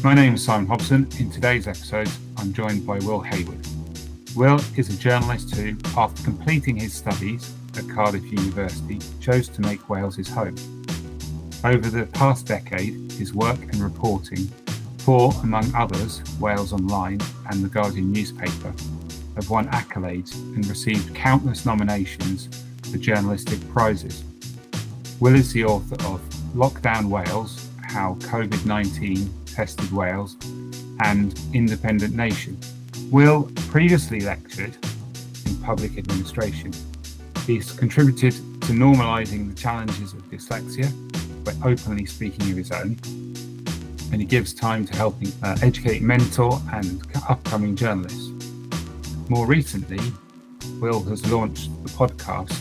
My name is Simon Hobson. In today's episode, I'm joined by Will Hayward. Will is a journalist who, after completing his studies at Cardiff University, chose to make Wales his home. Over the past decade, his work and reporting for, among others, Wales Online and the Guardian newspaper, have won accolades and received countless nominations for journalistic prizes. Will is the author of Lockdown Wales, How COVID-19 Tested Wales, and Independent Nation. Will previously lectured in public administration. He's contributed to normalising the challenges of dyslexia by openly speaking of his own, and he gives time to helping educate, mentor and upcoming journalists. More recently, Will has launched the podcast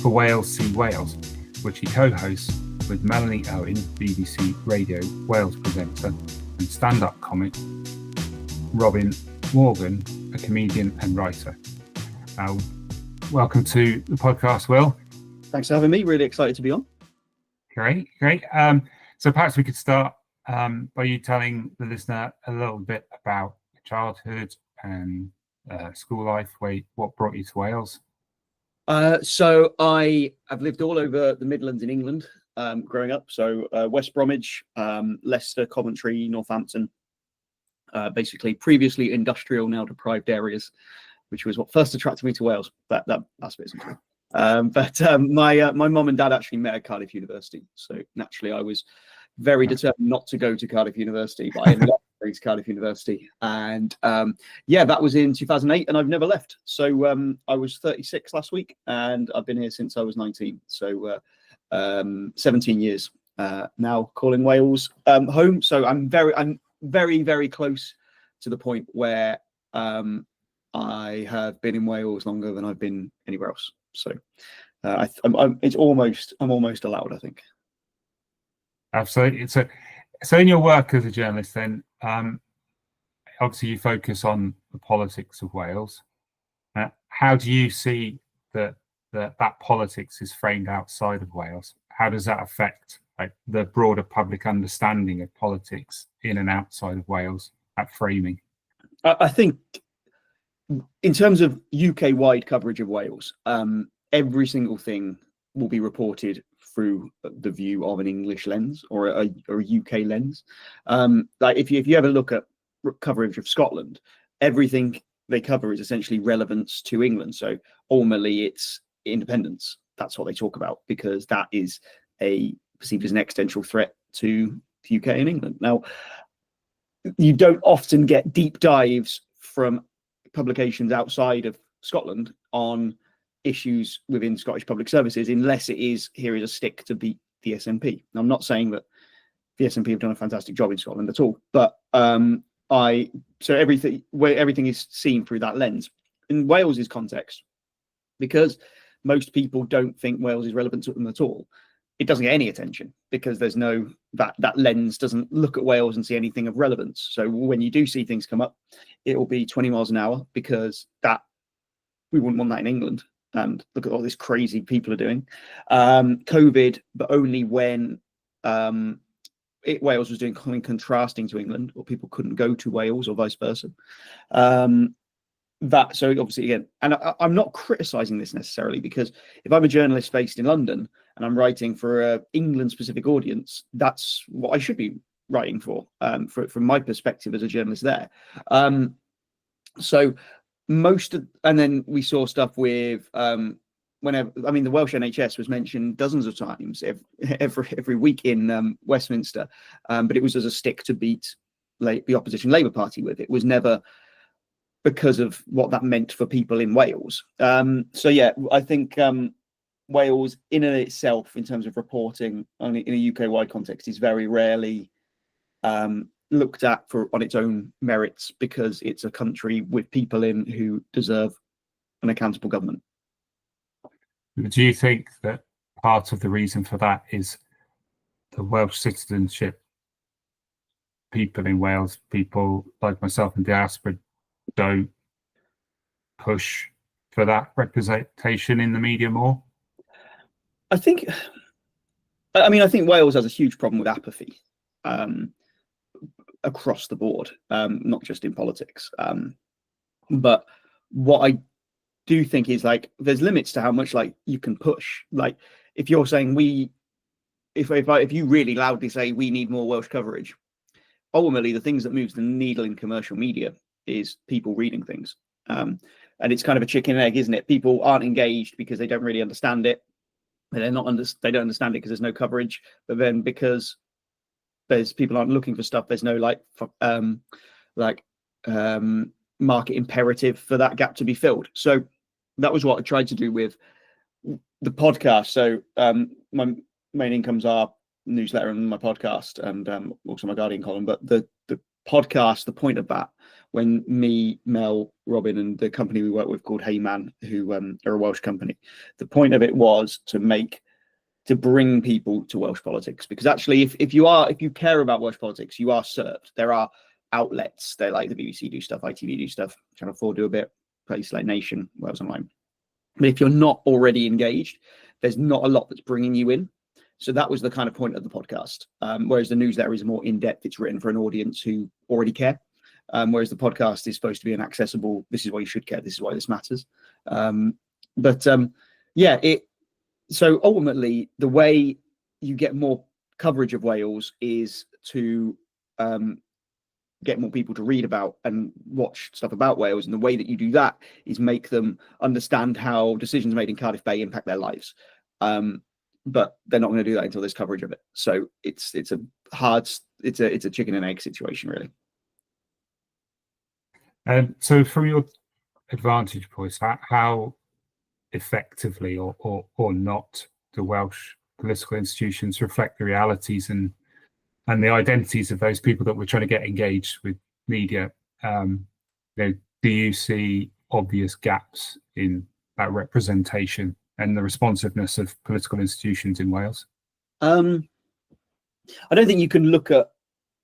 For Wales See Wales, which he co-hosts with Melanie Owen, BBC Radio Wales presenter, and stand-up comic Robin Morgan, a comedian and writer. Welcome to the podcast, Will. Thanks for having me. Really excited to be on. Great. So perhaps we could start by you telling the listener a little bit about childhood and school life, what brought you to Wales? So I have lived all over the Midlands in England growing up. So West Bromwich, Leicester, Coventry, Northampton, basically previously industrial, now deprived areas, which was what first attracted me to Wales. That's a bit simple. But my mum and dad actually met at Cardiff University. So naturally I was very determined not to go to Cardiff University, but I ended up going to Cardiff University. And that was in 2008 and I've never left. So I was 36 last week and I've been here since I was 19. So 17 years now, calling Wales home. So I'm very, very close to the point where I have been in Wales longer than I've been anywhere else. So I'm almost allowed, I think. Absolutely. So in your work as a journalist, then obviously you focus on the politics of Wales. How do you see that politics is framed outside of Wales? How does that affect the broader public understanding of politics in and outside of Wales? That framing. I think in terms of UK-wide coverage of Wales, every single thing will be reported through the view of an English lens or a UK lens. Like if you ever look at coverage of Scotland, everything they cover is essentially relevance to England. So ultimately it's independence. That's what they talk about because that is perceived as an existential threat to the UK and England. Now, you don't often get deep dives from publications outside of Scotland on issues within Scottish public services unless it is here is a stick to beat the SNP. Now, I'm not saying that the SNP have done a fantastic job in Scotland at all, but everything is seen through that lens. In Wales's context, because most people don't think Wales is relevant to them at all, it doesn't get any attention because there's no that lens doesn't look at Wales and see anything of relevance. So when you do see things come up, it will be 20 miles an hour because we wouldn't want that in England. And look at all this crazy people are doing. COVID, but only when Wales was doing something contrasting to England, or people couldn't go to Wales or vice versa. So obviously, again, and I'm not criticizing this necessarily because if I'm a journalist based in London and I'm writing for an England-specific audience, that's what I should be writing for from my perspective as a journalist there. And then we saw stuff with the Welsh NHS was mentioned dozens of times every week in Westminster, but it was as a stick to beat the opposition Labour Party with. It was never because of what that meant for people in Wales. I think Wales in and of itself, in terms of reporting in a UK-wide context, is very rarely looked at on its own merits because it's a country with people in who deserve an accountable government. Do you think that part of the reason for that is the Welsh citizenship? People in Wales, people like myself in diaspora, don't push for that representation in the media more? I think Wales has a huge problem with apathy. across the board, not just in politics. But what I do think is like there's limits to how much like you can push. Like if you're saying if you really loudly say we need more Welsh coverage, ultimately the things that moves the needle in commercial media is people reading things. And it's kind of a chicken and egg, isn't it? People aren't engaged because they don't really understand it. They don't understand it because there's no coverage. But then because there's people aren't looking for stuff, there's no market imperative for that gap to be filled. So that was what I tried to do with the podcast. So my main incomes are newsletter and my podcast, and also my Guardian column. But the podcast, the point of that, when me, Mel, Robin, and the company we work with called Hayward, who are a Welsh company, the point of it was to bring people to Welsh politics. Because actually, if you care about Welsh politics, you are served. There are outlets. They like the BBC do stuff, ITV do stuff, Channel 4 do a bit, places like Nation, Wales Online. But if you're not already engaged, there's not a lot that's bringing you in. So that was the kind of point of the podcast. Whereas the newsletter is more in-depth. It's written for an audience who already care. Whereas the podcast is supposed to be an accessible, this is why you should care, this is why this matters. So ultimately, the way you get more coverage of Wales is to get more people to read about and watch stuff about Wales. And the way that you do that is make them understand how decisions made in Cardiff Bay impact their lives. But they're not going to do that until there's coverage of it. So it's a chicken and egg situation, really. So from your advantage points, how effectively or not do Welsh political institutions reflect the realities and the identities of those people that we're trying to get engaged with media? Do you see obvious gaps in that representation and the responsiveness of political institutions in Wales? I don't think you can look at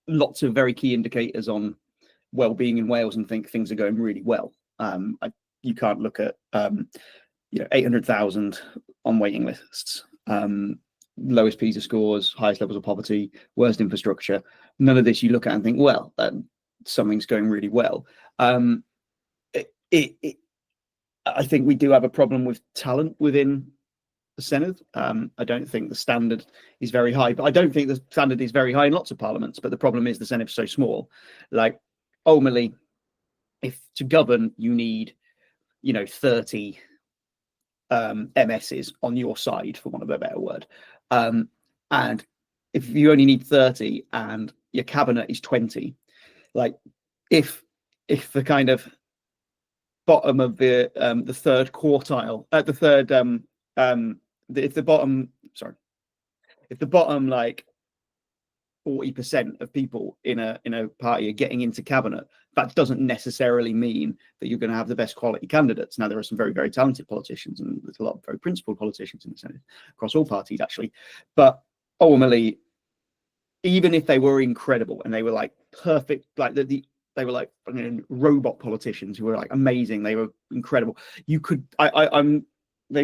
lots of very key indicators on well-being in Wales and think things are going really well. You can't look at 800,000 on waiting lists, lowest PISA scores, highest levels of poverty, worst infrastructure. None of this you look at and think, well, something's going really well. I think we do have a problem with talent within the Senedd. I don't think the standard is very high, but I don't think the standard is very high in lots of parliaments. But the problem is the Senedd is so small. Like, ultimately, if to govern, you need, 30 MSs on your side, for want of a better word. And if you only need 30 and your cabinet is 20, like if the kind of bottom of the third quartile, if the bottom like 40% of people in a party are getting into cabinet, that doesn't necessarily mean that you're going to have the best quality candidates. Now, there are some very, very talented politicians, and there's a lot of very principled politicians in the Senedd across all parties, actually. But ultimately, even if they were incredible and they were like perfect, like they were like robot politicians who were like amazing, they were incredible, they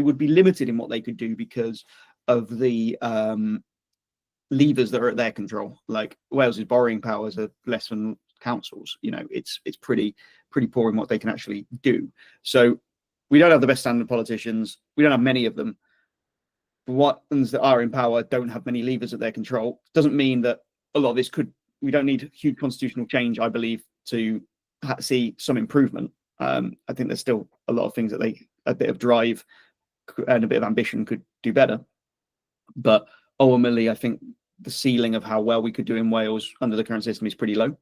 would be limited in what they could do because of the levers that are at their control. Like Wales's borrowing powers are less than councils. It's pretty poor in what they can actually do. So we don't have the best standard politicians. We don't have many of them. The ones that are in power don't have many levers at their control. Doesn't mean that a lot of this we don't need huge constitutional change, I believe, to see some improvement. I think there's still a lot of things that a bit of drive and a bit of ambition could do better. But ultimately, I think the ceiling of how well we could do in Wales under the current system is pretty low.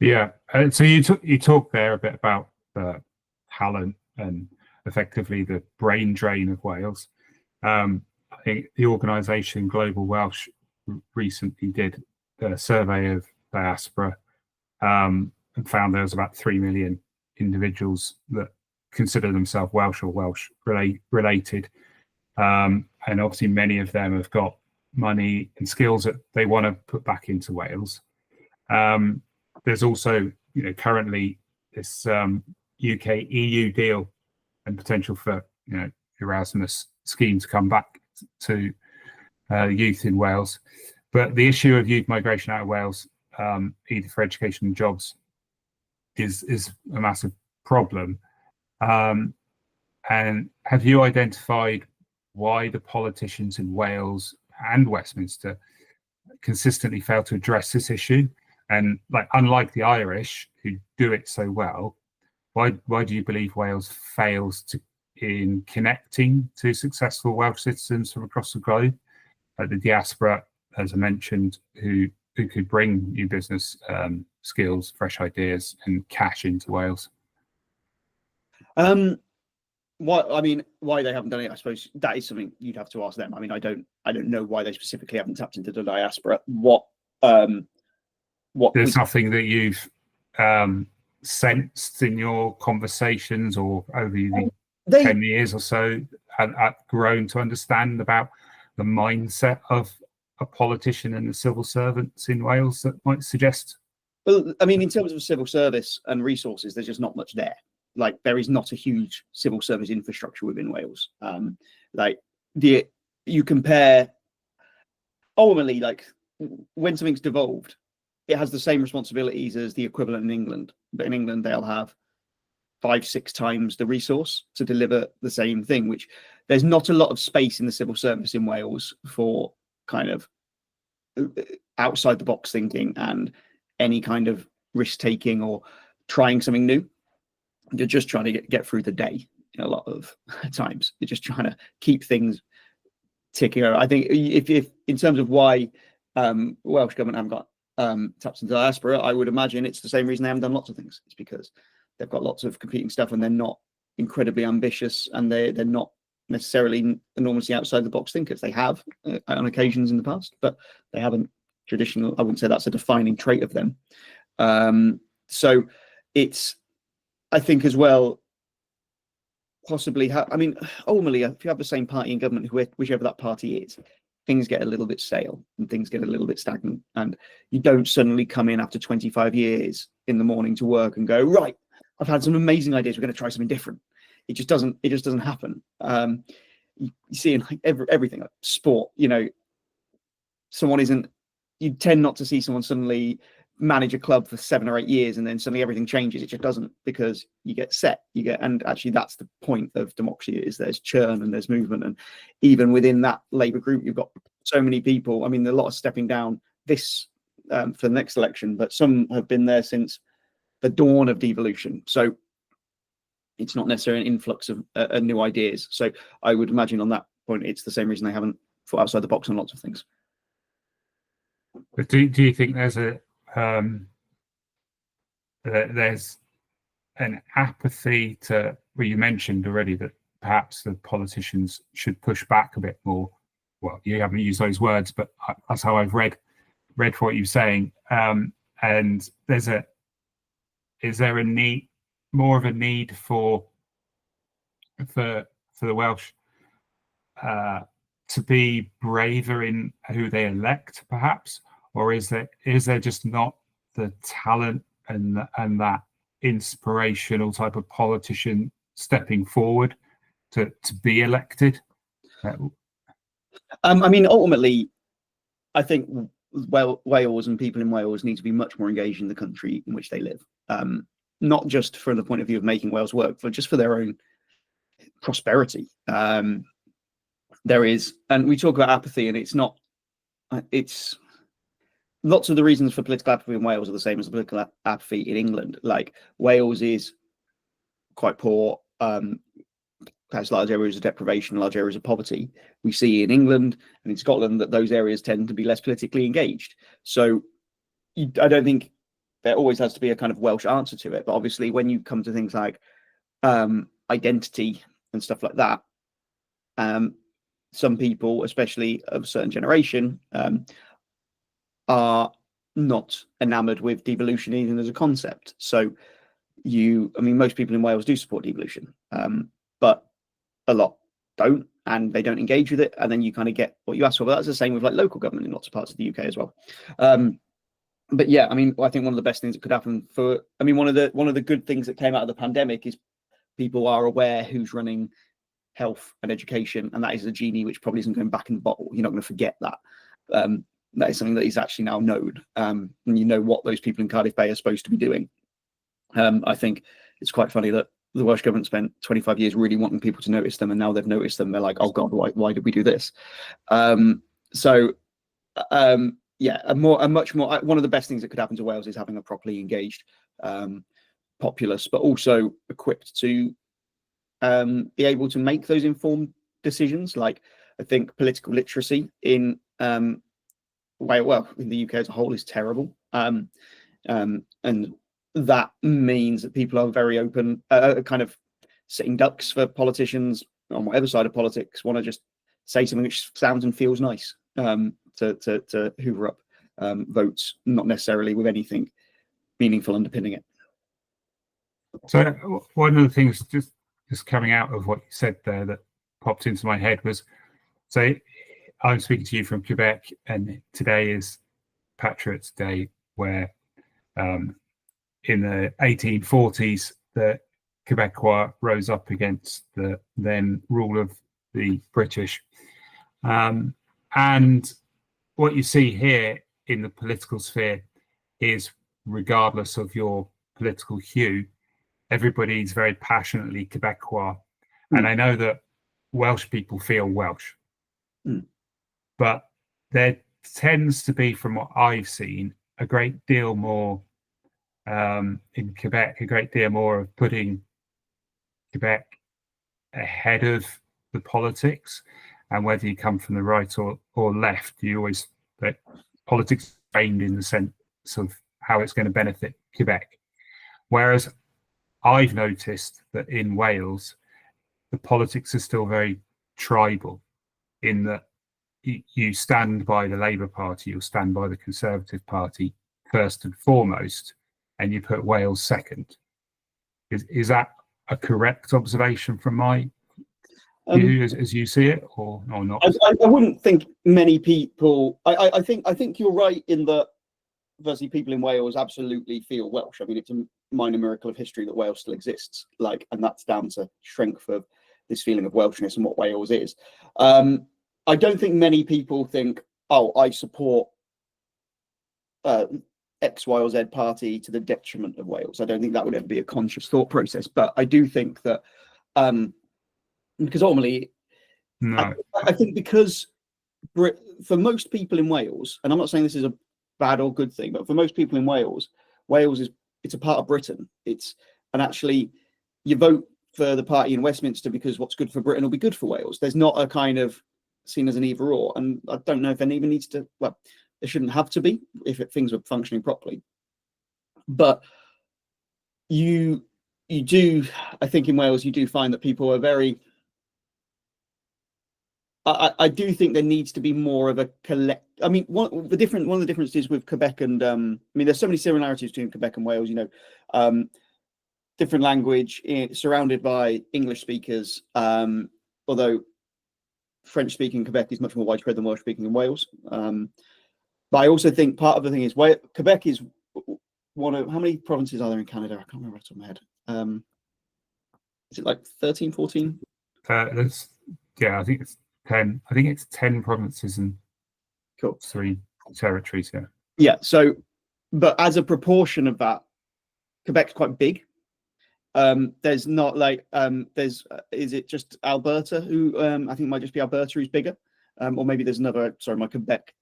Yeah. So you talked there a bit about the talent and effectively the brain drain of Wales. I think the organisation Global Welsh recently did a survey of diaspora and found there was about 3 million individuals that consider themselves Welsh or Welsh related. And obviously many of them have got money and skills that they want to put back into Wales. There's also, currently this UK EU deal and potential for, Erasmus scheme to come back to youth in Wales. But the issue of youth migration out of Wales, either for education and jobs, is a massive problem. And have you identified why the politicians in Wales and Westminster consistently fail to address this issue? And like, unlike the Irish, who do it so well, why do you believe Wales fails in connecting to successful Welsh citizens from across the globe, like the diaspora, as I mentioned, who could bring new business skills, fresh ideas, and cash into Wales? Why they haven't done it, I suppose that is something you'd have to ask them. I mean, I don't know why they specifically haven't tapped into the diaspora. There's nothing that you've sensed in your conversations or over the 10 years or so have grown to understand about the mindset of a politician and the civil servants in Wales that might suggest? Well, I mean, in terms of civil service and resources, there's just not much there. Like, there is not a huge civil service infrastructure within Wales. You compare, ultimately, like, when something's devolved, it has the same responsibilities as the equivalent in England. But in England, they'll have 5-6 times the resource to deliver the same thing, which there's not a lot of space in the civil service in Wales for kind of outside the box thinking and any kind of risk taking or trying something new. You're just trying to get through the day in a lot of times. You're just trying to keep things ticking over. I think if in terms of why Welsh government haven't got tapped into diaspora, I would imagine it's the same reason they haven't done lots of things. It's because they've got lots of competing stuff and they're not incredibly ambitious, and they're not necessarily enormously outside the box thinkers. They have on occasions in the past, but they haven't traditional. I wouldn't say that's a defining trait of them. So it's, I think as well, possibly, ultimately, if you have the same party in government, whichever that party is, things get a little bit stale and things get a little bit stagnant, and you don't suddenly come in after 25 years in the morning to work and go, right, I've had some amazing ideas, we're going to try something different. It just doesn't happen. You see in like everything, like sport, you tend not to see someone suddenly manage a club for 7 or 8 years and then suddenly everything changes. It just doesn't, because you get set, and actually that's the point of democracy, is there's churn and there's movement. And even within that Labour group, you've got so many people. I mean, a lot of stepping down this for the next election, but some have been there since the dawn of devolution. So it's not necessarily an influx of new ideas. So I would imagine on that point, it's the same reason they haven't thought outside the box on lots of things. But do you think there's there's an apathy to, well, you mentioned already that perhaps the politicians should push back a bit more. Well, you haven't used those words, but that's how I've read what you're saying. And is there more of a need for the Welsh to be braver in who they elect, perhaps, or is there just not the talent and that inspirational type of politician stepping forward to be elected? Ultimately, I think Wales and people in Wales need to be much more engaged in the country in which they live. Not just from the point of view of making Wales work, but just for their own prosperity. There is, and we talk about apathy, and it's lots of the reasons for political apathy in Wales are the same as the political apathy in England. Like, Wales is quite poor, has large areas of deprivation, large areas of poverty. We see in England and in Scotland that those areas tend to be less politically engaged. So I don't think there always has to be a kind of Welsh answer to it. But obviously, when you come to things like identity and stuff like that, some people, especially of a certain generation, are not enamored with devolution even as a concept. So most people in Wales do support devolution, but a lot don't, and they don't engage with it. And then you kind of get what you asked for. But that's the same with like local government in lots of parts of the UK as well. But yeah, I think one of the best things that could happen one of the good things that came out of the pandemic is people are aware who's running health and education, and that is a genie which probably isn't going back in the bottle. You're not going to forget that. that is something that is actually now known, and you know what those people in Cardiff Bay are supposed to be doing. I think it's quite funny that the Welsh government spent 25 years really wanting people to notice them, and now they've noticed them, they're like, oh God, why did we do this? Yeah, a much more, one of the best things that could happen to Wales is having a properly engaged populace, but also equipped to be able to make those informed decisions. Like, I think political literacy in in the UK as a whole is terrible, and that means that people are very open, kind of sitting ducks for politicians on whatever side of politics want to just say something which sounds and feels nice, to hoover up votes, not necessarily with anything meaningful underpinning it. So one of the things just coming out of what you said there that popped into my head was, so I'm speaking to you from Quebec, and today is Patriots Day, where in the 1840s the Quebecois rose up against the then rule of the British. And what you see here in the political sphere is, regardless of your political hue, everybody's very passionately Quebecois. And I know that Welsh people feel Welsh. But there tends to be, from what I've seen, a great deal more in Quebec, a great deal more of putting Quebec ahead of the politics. And whether you come from the right or left, you always, that politics aimed in the sense of how it's going to benefit Quebec. Whereas I've noticed that in Wales, the politics are still very tribal, in that you stand by the Labour Party, you'll stand by the Conservative Party first and foremost, and you put Wales second. Is that a correct observation from my view as you see it, or not? I wouldn't think many people. I think you're right in that. Firstly, people in Wales absolutely feel Welsh. I mean, it's a minor miracle of history that Wales still exists. And that's down to strength of this feeling of Welshness and what Wales is. I don't think many people think, oh, I support X, Y, or Z party to the detriment of Wales. I don't think that would ever be a conscious thought process. But I do think that, because ultimately, no. I think because for most people in Wales, and I'm not saying this is a bad or good thing, but for most people in Wales, it's a part of Britain. And actually, you vote for the party in Westminster because what's good for Britain will be good for Wales. There's not a kind of seen as an either or, and I don't know if it even needs to. Well, it shouldn't have to be if things were functioning properly. But you do, I think in Wales, you do find that people are very. I do think there needs to be more of a collect. I mean, one of the differences with Quebec and I mean, there's so many similarities between Quebec and Wales. Different language, surrounded by English speakers. Although French speaking in Quebec is much more widespread than Welsh speaking in Wales. But I also think part of the thing is Quebec is one of, how many provinces are there in Canada? I can't remember off the top of my head. Is it like 13, 14? Yeah, I think it's 10. I think it's 10 provinces and cool 3 territories. Yeah. So, but as a proportion of that, Quebec's quite big. There's not like is it just Alberta who I think might just be Alberta who's bigger, or maybe there's another. Sorry, my Quebec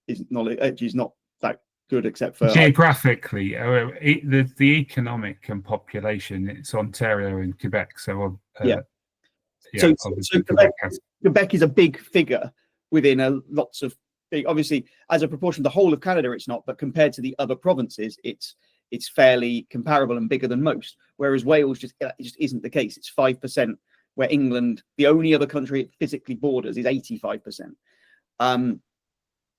is not that good except for geographically. The economic and population, it's Ontario and Quebec. So so Quebec is a big figure within lots of big. Obviously, as a proportion of the whole of Canada, it's not, but compared to the other provinces, it's fairly comparable and bigger than most. Whereas Wales just isn't the case. It's 5%, where England, the only other country it physically borders, is 85%.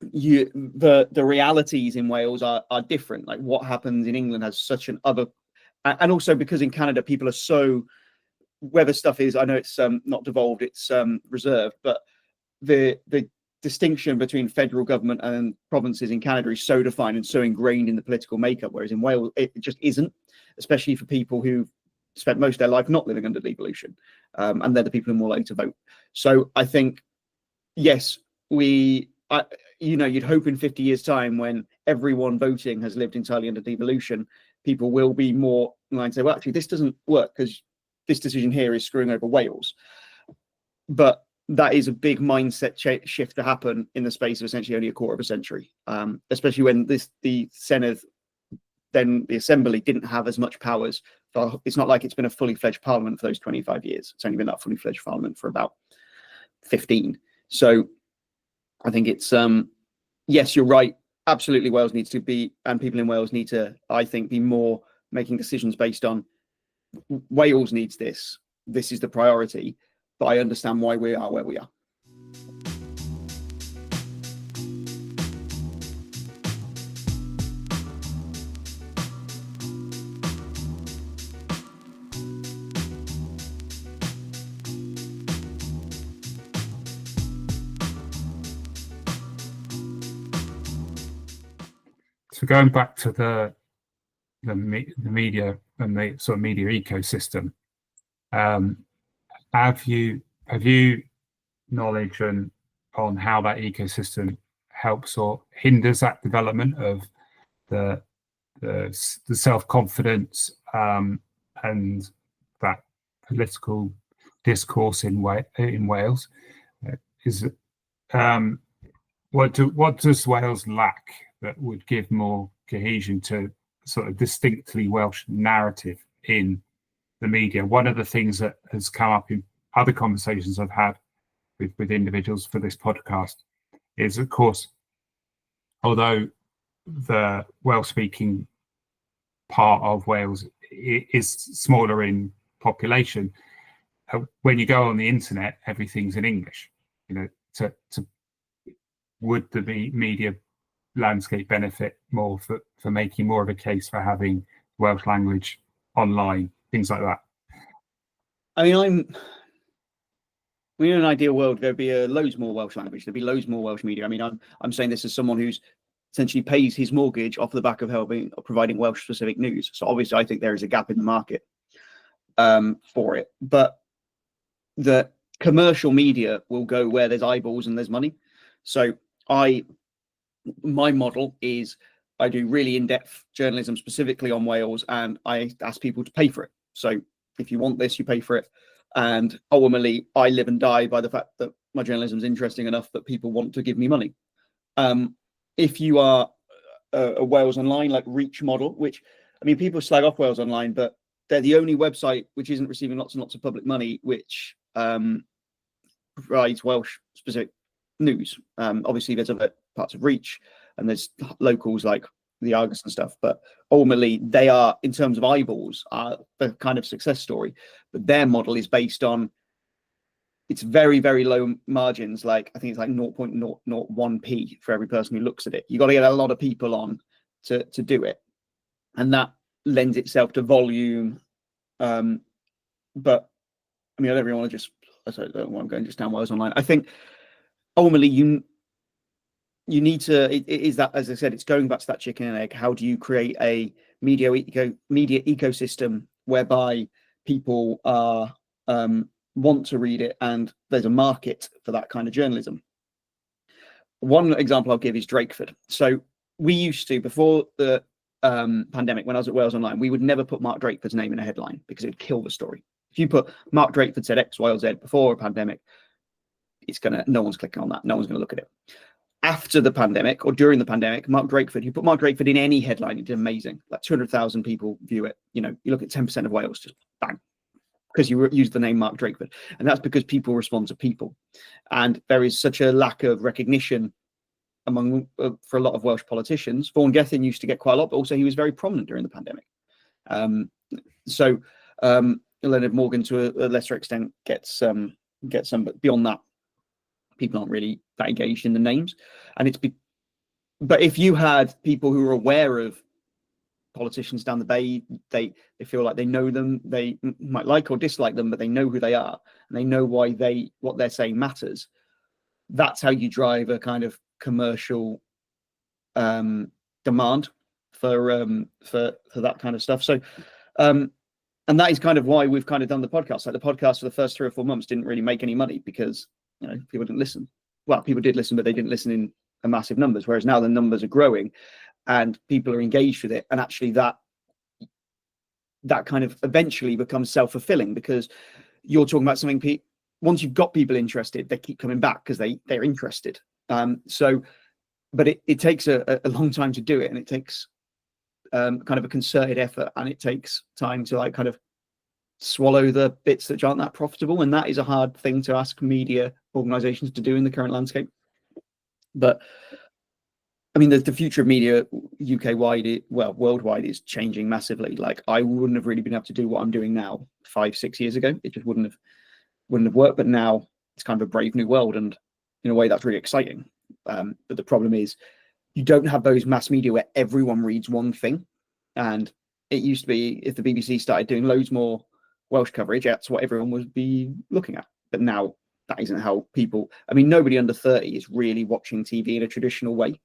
The realities in Wales are different. Like what happens in England has such an other, and also because in Canada people are so, whether stuff is, I know it's not devolved, it's reserved, but the distinction between federal government and provinces in Canada is so defined and so ingrained in the political makeup, whereas in Wales it just isn't, especially for people who've spent most of their life not living under devolution, and they're the people who are more likely to vote. So I think, yes, we you'd hope in 50 years' time, when everyone voting has lived entirely under devolution, people will be more inclined to say, well, actually, this doesn't work because this decision here is screwing over Wales. But that is a big mindset shift to happen in the space of essentially only a quarter of a century, especially when the Senedd, then the Assembly, didn't have as much powers. So it's not like it's been a fully fledged parliament for those 25 years. It's only been that fully fledged parliament for about 15. So I think it's, yes, you're right. Absolutely, Wales needs to be, and people in Wales need to, I think, be more making decisions based on Wales needs this. This is the priority, but I understand why we are where we are. So going back to the media and the sort of media ecosystem, have you knowledge on how that ecosystem helps or hinders that development of the self-confidence and that political discourse in Wales? What does Wales lack that would give more cohesion to sort of distinctly Welsh narrative in the media? One of the things that has come up in other conversations I've had with individuals for this podcast is, of course, although the Welsh-speaking part of Wales is smaller in population, when you go on the internet, everything's in English. Would the media landscape benefit more for making more of a case for having Welsh language online, things like that? I mean, in an ideal world, there'd be loads more Welsh language. There'd be loads more Welsh media. I mean, I'm saying this as someone who's essentially pays his mortgage off the back of providing Welsh specific news. So obviously, I think there is a gap in the market for it. But the commercial media will go where there's eyeballs and there's money. So my model is I do really in-depth journalism specifically on Wales, and I ask people to pay for it. So if you want this, you pay for it. And ultimately, I live and die by the fact that my journalism is interesting enough that people want to give me money. If you are a Wales Online, like Reach model, which, I mean, people slag off Wales Online, but they're the only website which isn't receiving lots and lots of public money, which provides Welsh specific news. Obviously, there's other parts of Reach, and there's locals like the Argus and stuff, but ultimately they are, in terms of eyeballs, are the kind of success story. But their model is based on, it's very, very low margins. Like I think it's like 0.001p for every person who looks at it. You got to get a lot of people on to do it, and that lends itself to volume. But I mean, I don't really want to just, I don't want to go just down Wales Online. I think ultimately you need to, it is that, as I said, it's going back to that chicken and egg. How do you create a media ecosystem whereby people are want to read it and there's a market for that kind of journalism? One example I'll give is Drakeford. So we used to, before the pandemic, when I was at Wales Online, we would never put Mark Drakeford's name in a headline because it would kill the story. If you put Mark Drakeford said X, Y, or Z before a pandemic, no one's clicking on that. No one's going to look at it. After the pandemic or during the pandemic, Mark Drakeford, you put Mark Drakeford in any headline, it did amazing. Like 200,000 people view it. You know, you look at 10% of Wales, just bang, because you used the name Mark Drakeford. And that's because people respond to people. And there is such a lack of recognition among for a lot of Welsh politicians. Vaughan Gethin used to get quite a lot, but also he was very prominent during the pandemic. Leonard Morgan, to a lesser extent, gets some, but beyond that, people aren't really that engaged in the names. And but if you had people who are aware of politicians down the bay, they feel like they know them, they might like or dislike them, but they know who they are and they know why what they're saying matters. That's how you drive a kind of commercial demand for that kind of stuff. So and that is kind of why we've kind of done the podcast. Like the podcast for the first 3 or 4 months didn't really make any money because, you know, people didn't listen. Well, people did listen, but they didn't listen in a massive numbers, whereas now the numbers are growing and people are engaged with it, and actually that kind of eventually becomes self-fulfilling, because you're talking about something, once you've got people interested, they keep coming back because they're interested. But it takes a long time to do it, and it takes kind of a concerted effort, and it takes time to like kind of swallow the bits that aren't that profitable, and that is a hard thing to ask media organizations to do in the current landscape. But I mean, the future of media UK wide, well, worldwide, is changing massively. Like, I wouldn't have really been able to do what I'm doing now 5-6 years ago. It just wouldn't have worked. But now it's kind of a brave new world, and in a way that's really exciting. But the problem is you don't have those mass media where everyone reads one thing. And it used to be, if the BBC started doing loads more Welsh coverage, that's what everyone would be looking at. But now that isn't how people, I mean, nobody under 30 is really watching TV in a traditional way.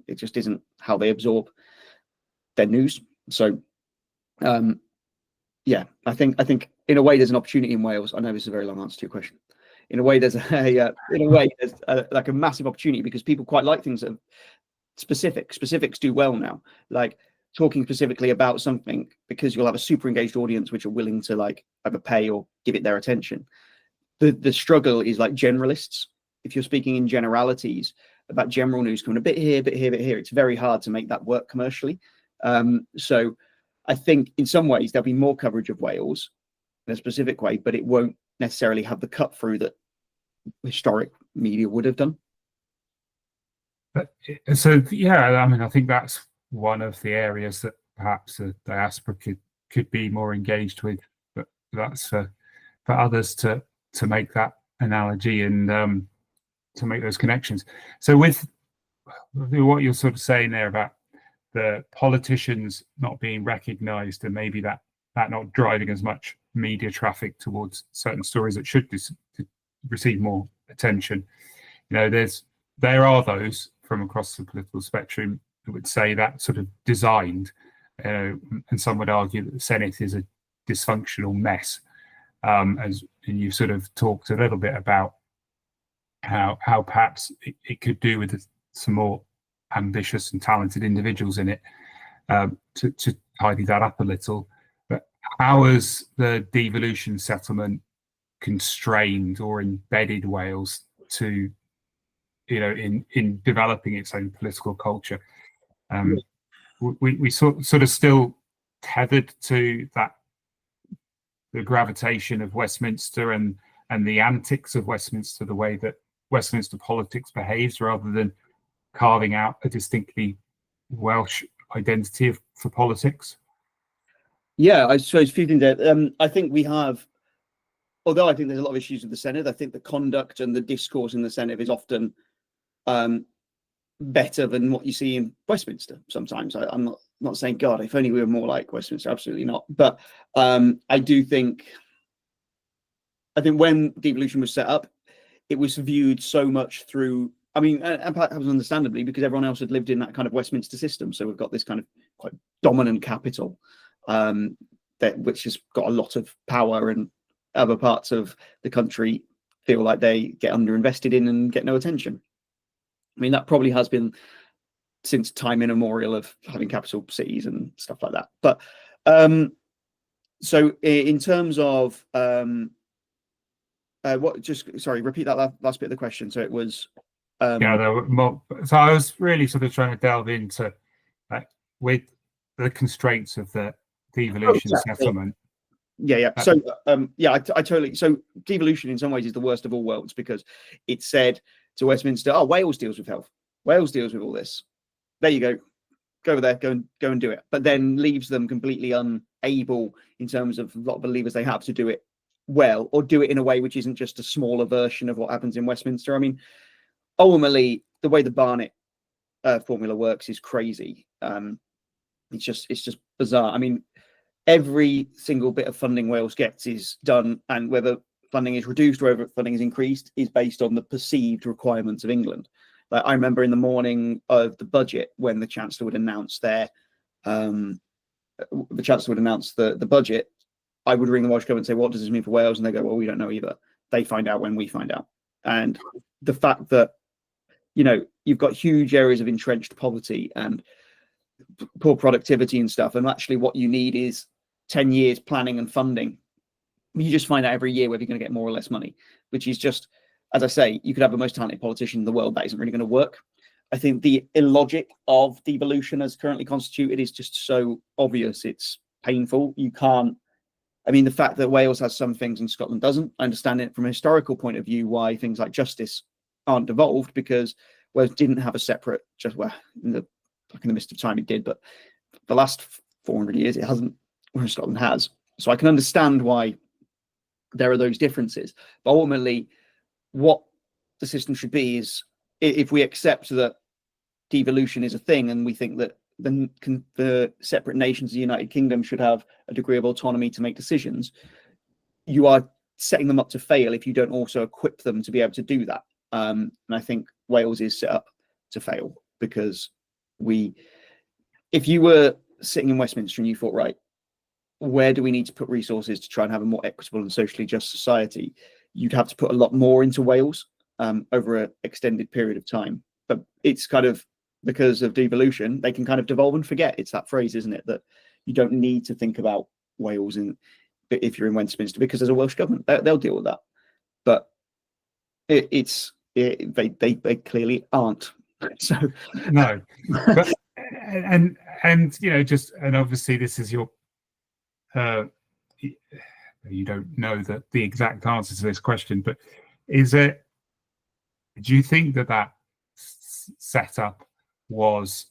It just isn't how they absorb their news. So yeah, I think in a way there's an opportunity in Wales. I know this is a very long answer to your question. In a way, there's like a massive opportunity, because people quite like things that are specific. Specifics do well now, like talking specifically about something, because you'll have a super engaged audience which are willing to like either pay or give it their attention. The struggle is like generalists. If you're speaking in generalities about general news, coming a bit here, bit here, bit here, it's very hard to make that work commercially. So I think in some ways there'll be more coverage of Wales in a specific way, but it won't necessarily have the cut through that historic media would have done. So yeah, I mean, I think that's one of the areas that perhaps the diaspora could be more engaged with, but that's for others to make that analogy and to make those connections. So with what you're sort of saying there about the politicians not being recognised, and maybe that not driving as much media traffic towards certain stories that should receive more attention, you know, there are those from across the political spectrum who would say that sort of designed, and some would argue that the Senedd is a dysfunctional mess. And you sort of talked a little bit about how perhaps it could do with some more ambitious and talented individuals in it, to tidy that up a little. But how has the devolution settlement constrained or embedded Wales to, you know, in developing its own political culture? We sort of still tethered to the gravitation of Westminster and the antics of Westminster, the way that Westminster politics behaves, rather than carving out a distinctly Welsh identity for politics? Yeah, I suppose a few things there. I think we have, although I think there's a lot of issues with the Senedd, I think the conduct and the discourse in the Senedd is often better than what you see in Westminster sometimes. I'm not saying, God, if only we were more like Westminster, absolutely not. But I think when devolution was set up, it was viewed so much through, I mean, and perhaps understandably, because everyone else had lived in that kind of Westminster system. So we've got this kind of quite dominant capital, which has got a lot of power, and other parts of the country feel like they get underinvested in and get no attention. I mean, that probably has been since time immemorial of having capital cities and stuff like that. But so in terms of sorry, repeat that last bit of the question. So it was yeah, there were more, so I was really sort of trying to delve into with the constraints of the devolution settlement. Yeah. So yeah, I totally. So devolution in some ways is the worst of all worlds, because it said to Westminster, "Oh, Wales deals with health. Wales deals with all this. There you go. Go over there. Go and do it." But then leaves them completely unable, in terms of a lot of the levers they have, to do it well, or do it in a way which isn't just a smaller version of what happens in Westminster. I mean, ultimately, the way the Barnett formula works is crazy. It's just bizarre. I mean, every single bit of funding Wales gets is done, and whether funding is reduced or whether funding is increased is based on the perceived requirements of England. Like, I remember in the morning of the budget, when the Chancellor would announce the budget, I would ring the Welsh government and say, "What does this mean for Wales?" And they go, "Well, we don't know either." They find out when we find out. And the fact that you've got huge areas of entrenched poverty and poor productivity and stuff. And actually what you need is 10 years planning and funding. You just find out every year whether you're going to get more or less money, which is just, as I say, you could have the most talented politician in the world. That isn't really going to work. I think the illogic of devolution as currently constituted is just so obvious. It's painful. You can't, I mean, the fact that Wales has some things and Scotland doesn't, I understand it from a historical point of view, why things like justice aren't devolved, because Wales didn't have a separate, in the midst of time it did, but the last 400 years it hasn't, whereas Scotland has. So I can understand why there are those differences. But ultimately, what the system should be is, if we accept that devolution is a thing and we think that the separate nations of the United Kingdom should have a degree of autonomy to make decisions, you are setting them up to fail if you don't also equip them to be able to do that. And I think Wales is set up to fail, because if you were sitting in Westminster and you thought, right, where do we need to put resources to try and have a more equitable and socially just society, you'd have to put a lot more into Wales over an extended period of time. But it's kind of, because of devolution, they can kind of devolve and forget. It's that phrase, isn't it, that you don't need to think about Wales if you're in Westminster, because there's a Welsh government. They'll deal with that. But they clearly aren't. So no, but, and obviously this is your you don't know the exact answer to this question, but do you think that setup was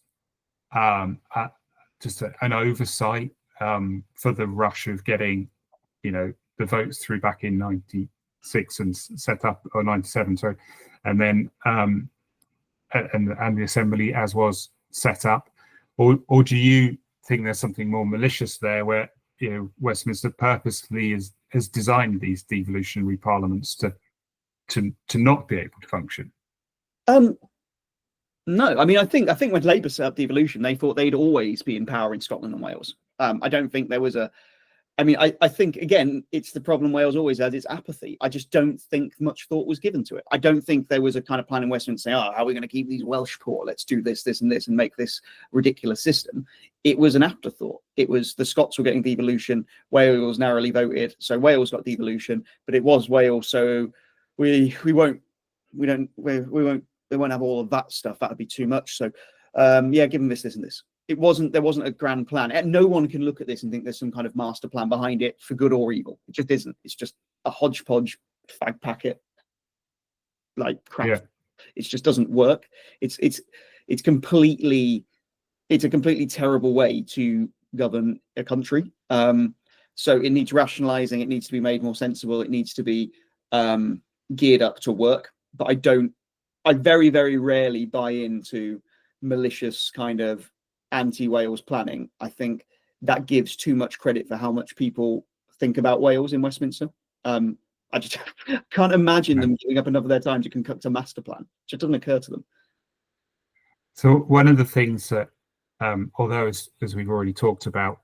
just an oversight for the rush of getting the votes through back in 96 and set up, or 97, sorry, and then and the assembly as was set up, or do you think there's something more malicious there, where Westminster purposely has designed these devolutionary parliaments to not be able to function? No, I mean, I think when Labour set up devolution, they thought they'd always be in power in Scotland and Wales. I don't think there was I think, again, it's the problem Wales always has, it's apathy. I just don't think much thought was given to it. I don't think there was a kind of plan in Westminster saying, how are we going to keep these Welsh poor? Let's do this, this and this and make this ridiculous system. It was an afterthought. It was the Scots were getting devolution, Wales narrowly voted, so Wales got devolution, but it was Wales, so we won't have all of that stuff. That would be too much. So give them this and this. There wasn't a grand plan. And no one can look at this and think there's some kind of master plan behind it for good or evil. It just isn't. It's just a hodgepodge fag packet like crap. Yeah. It just doesn't work. It's a completely terrible way to govern a country. So it needs rationalizing, it needs to be made more sensible, it needs to be geared up to work. But I very, very rarely buy into malicious kind of anti-Wales planning. I think that gives too much credit for how much people think about Wales in Westminster. I just can't imagine them giving up enough of their time to concoct a master plan. It just doesn't occur to them. So one of the things that, although as we've already talked about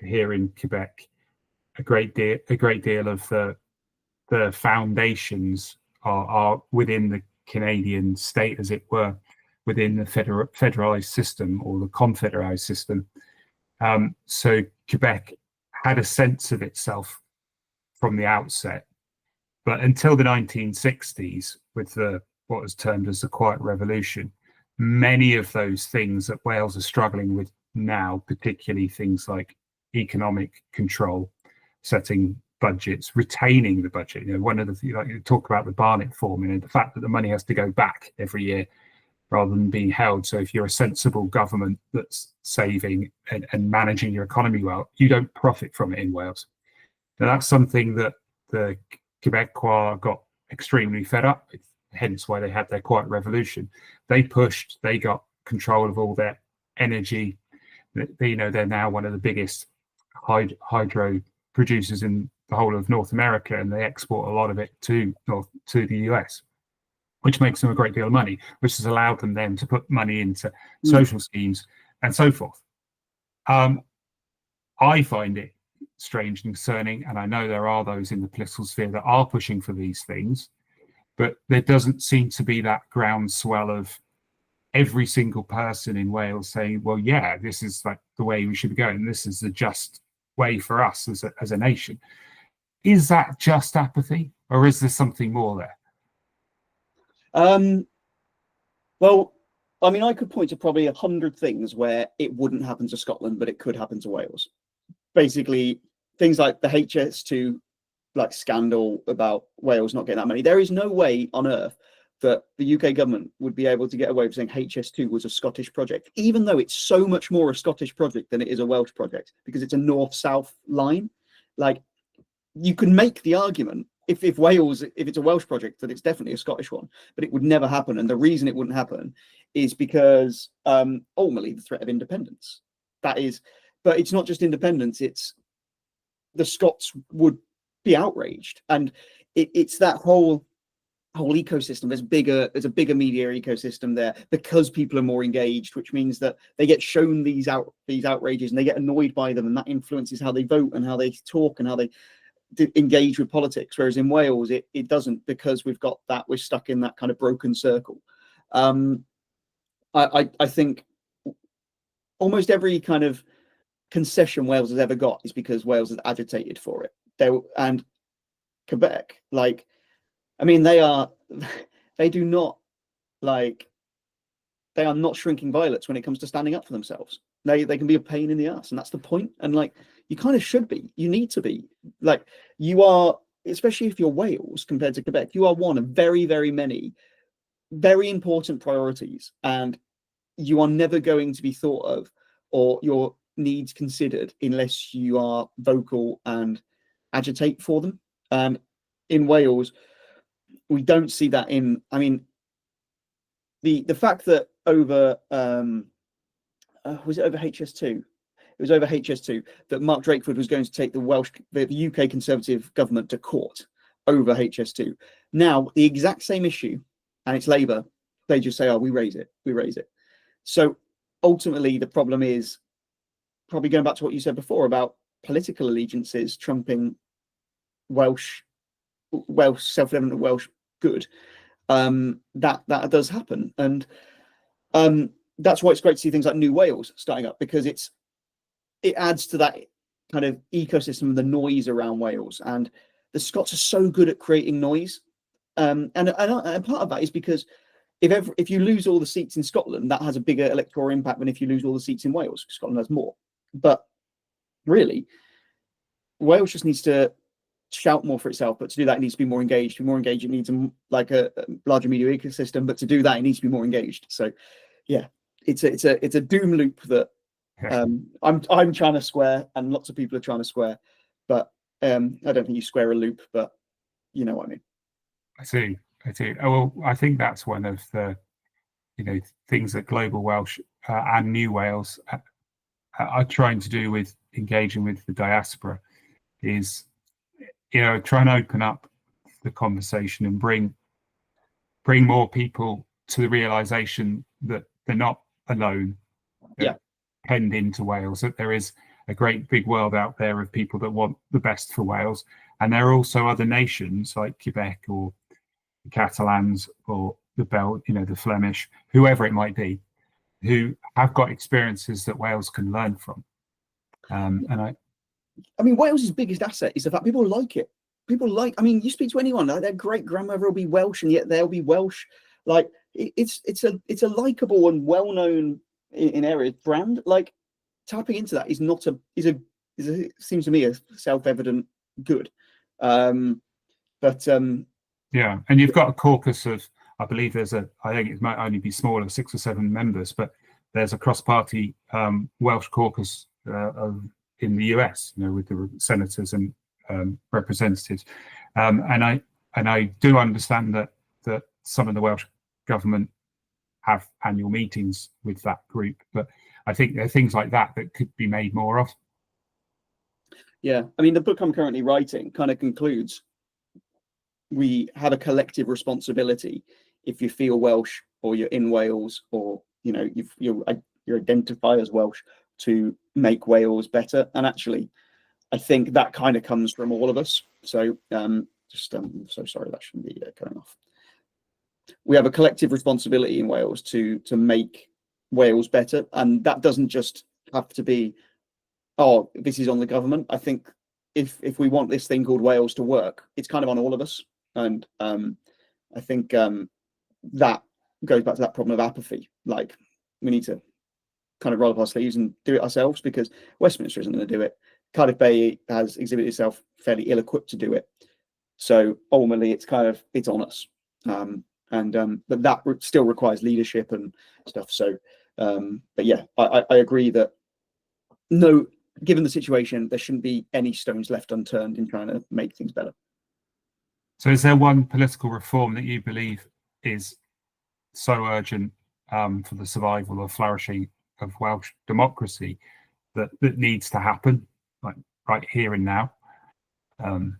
here in Quebec, a great deal of the foundations are within the Canadian state, as it were, within the federalised system or the confederalised system. So Quebec had a sense of itself from the outset, but until the 1960s, with what was termed as the Quiet Revolution, many of those things that Wales are struggling with now, particularly things like economic control, setting budgets, retaining the budget. One of the things, like you talk about the Barnett formula, the fact that the money has to go back every year rather than being held. So if you're a sensible government that's saving and managing your economy well, you don't profit from it in Wales. Now that's something that the Quebecois got extremely fed up with, hence why they had their Quiet Revolution. They got control of all their energy. They're now one of the biggest hydro producers in the whole of North America, and they export a lot of it to the US, which makes them a great deal of money, which has allowed them then to put money into social schemes and so forth. I find it strange and concerning, and I know there are those in the political sphere that are pushing for these things, but there doesn't seem to be that groundswell of every single person in Wales saying, well, yeah, this is like the way we should be going. This is the just way for us as a nation. Is that just apathy, or is there something more there? Well, I mean, I could point to probably 100 things where it wouldn't happen to Scotland, but it could happen to Wales. Basically, things like the HS2 like scandal about Wales not getting that money. There is no way on earth that the UK government would be able to get away with saying HS2 was a Scottish project, even though it's so much more a Scottish project than it is a Welsh project, because it's a north-south line. Like, you can make the argument if it's a Welsh project, that it's definitely a Scottish one, but it would never happen. And the reason it wouldn't happen is because ultimately the threat of independence. That is, but it's not just independence, it's the Scots would be outraged. And it's that whole ecosystem. There's a bigger media ecosystem there because people are more engaged, which means that they get shown these outrages and they get annoyed by them, and that influences how they vote and how they talk and how they engage with politics. Whereas in Wales it doesn't, because we're stuck in that kind of broken circle. I think almost every kind of concession Wales has ever got is because Wales has agitated for it. And Quebec, like, I mean, they are not shrinking violets when it comes to standing up for themselves. They can be a pain in the ass, and that's the point. And like, you kind of should be. You need to be. Like, you are, especially if you're Wales compared to Quebec, you are one of very, very many very important priorities, and you are never going to be thought of or your needs considered unless you are vocal and agitate for them. And in Wales, we don't see that in, I mean, the fact that over was it over HS2? It was over HS2 that Mark Drakeford was going to take the UK Conservative government to court over HS2. Now, the exact same issue, and it's Labour, they just say, oh, we raise it. So ultimately, the problem is probably going back to what you said before about political allegiances trumping Welsh self-evident Welsh good. That does happen, and that's why it's great to see things like New Wales starting up, because it adds to that kind of ecosystem of the noise around Wales. And the Scots are so good at creating noise, and part of that is because if you lose all the seats in Scotland, that has a bigger electoral impact than if you lose all the seats in Wales. Scotland has more, but really, Wales just needs to shout more for itself. But to do that, it needs to be more engaged. To be more engaged, it needs a larger media ecosystem. But to do that, it needs to be more engaged. So, yeah, it's a doom loop that I'm trying to square, and lots of people are trying to square. But I don't think you square a loop, but you know what I mean. I see. Oh, well, I think that's one of the things that Global Welsh and New Wales are trying to do with engaging with the diaspora, is try and open up the conversation and bring more people to the realization that they're not alone. Penned into Wales, that there is a great big world out there of people that want the best for Wales, and there are also other nations like Quebec or the Catalans or the Flemish, whoever it might be, who have got experiences that Wales can learn from. I mean, Wales's biggest asset is the fact people like it. I mean, you speak to anyone, their great grandmother will be Welsh, and yet they'll be Welsh. Like, it's a likable and well known in areas brand. Like, tapping into that is seems to me a self-evident good. Yeah, and you've got a caucus of, I believe I think it might only be smaller, 6 or 7 members, but there's a cross-party Welsh caucus in the US, with the senators and representatives, and I do understand that some of the Welsh government have annual meetings with that group, but I think there are things like that could be made more of. Yeah, I mean, the book I'm currently writing kind of concludes, we have a collective responsibility, if you feel Welsh or you're in Wales, or you identify as Welsh, to make Wales better. And actually, I think that kind of comes from all of us. So I'm so sorry, that shouldn't be going off. we have a collective responsibility in Wales to make Wales better, and that doesn't just have to be, oh, this is on the government. I think if we want this thing called Wales to work, it's kind of on all of us, and I think that goes back to that problem of apathy. Like, we need to kind of roll up our sleeves and do it ourselves, because Westminster isn't going to do it. Cardiff Bay has exhibited itself fairly ill-equipped to do it. So ultimately, it's on us. But that still requires leadership and stuff. So, but yeah, I agree that no, given the situation, there shouldn't be any stones left unturned in trying to make things better. So is there one political reform that you believe is so urgent for the survival or flourishing of Welsh democracy that needs to happen, like right here and now? I'm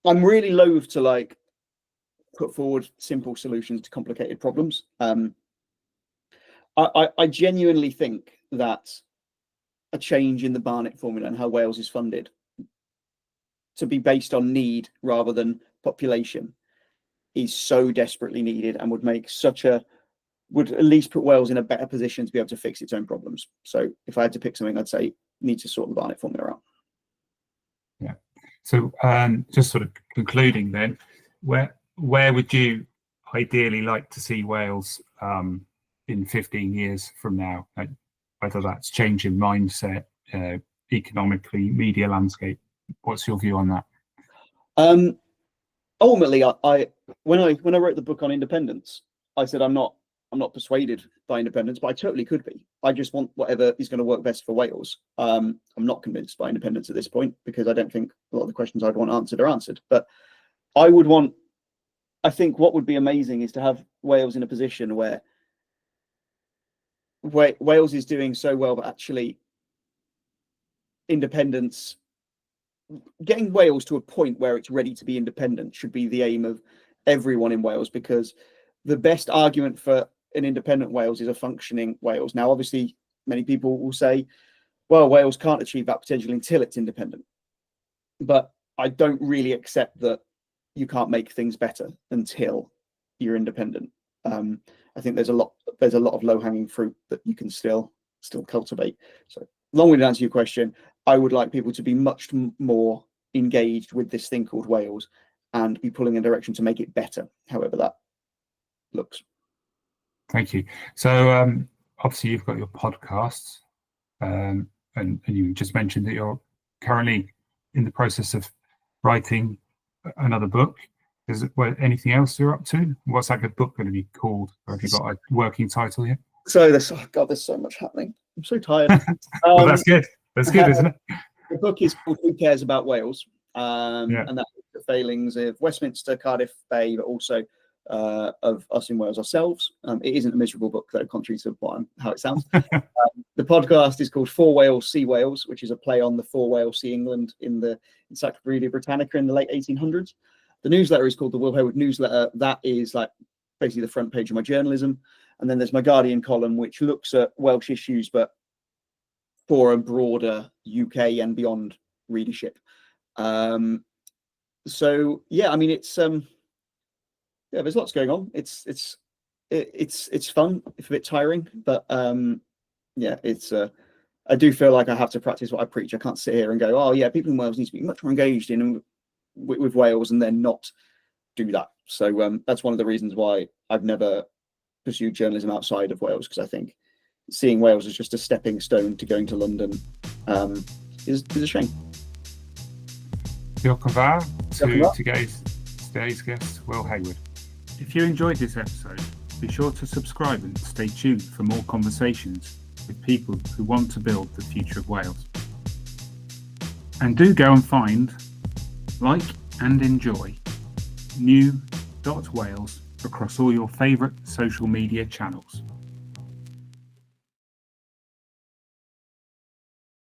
really loath to like put forward simple solutions to complicated problems. I genuinely think that a change in the Barnett formula and how Wales is funded to be based on need rather than population is so desperately needed, and would at least put Wales in a better position to be able to fix its own problems. So if I had to pick something, I'd say need to sort the Barnett formula out. Yeah. So just sort of concluding then, where would you ideally like to see Wales in 15 years from now? Whether that's changing mindset, economically, media landscape. What's your view on that? Ultimately, when I wrote the book on independence, I said I'm not persuaded by independence, but I totally could be. I just want whatever is going to work best for Wales. I'm not convinced by independence at this point, because I don't think a lot of the questions I'd want answered are answered. But I think what would be amazing is to have Wales in a position where Wales is doing so well, but actually independence, getting Wales to a point where it's ready to be independent should be the aim of everyone in Wales, because the best argument for an independent Wales is a functioning Wales. Now, obviously, many people will say, well, Wales can't achieve that potential until it's independent. But I don't really accept that you can't make things better until you're independent. I think there's a lot of low-hanging fruit that you can still cultivate. So, long-winded answer to your question, I would like people to be much more engaged with this thing called Wales and be pulling in a direction to make it better, however that looks. Thank you. So obviously you've got your podcasts, and you just mentioned that you're currently in the process of writing another book. Is there anything else you're up to? What's that good book going to be called? Or have you got a working title yet? So there's so much happening. I'm so tired. Well, that's good. That's good, isn't it? The book is called Who Cares About Wales? And that's the failings of Westminster, Cardiff Bay, but also of us in Wales ourselves. It isn't a miserable book, though, contrary to how it sounds. The podcast is called For Wales, See Wales, which is a play on the For Wales, See England in the Encyclopedia Britannica in the late 1800s. The newsletter is called the Will Hayward Newsletter. That is like basically the front page of my journalism. And then there's my Guardian column, which looks at Welsh issues, but for a broader UK and beyond readership. So yeah, I mean, it's there's lots going on. It's fun. It's a bit tiring, but yeah, I do feel like I have to practice what I preach. I can't sit here and go, oh yeah, people in Wales need to be much more engaged with Wales, and then not do that. So that's one of the reasons why I've never pursued journalism outside of Wales, because I think seeing Wales as just a stepping stone to going to London is a shame. Diolch yn fawr to today's guest, Will Hayward. If you enjoyed this episode, be sure to subscribe and stay tuned for more conversations with people who want to build the future of Wales. And do go and find, like and enjoy new.wales across all your favourite social media channels.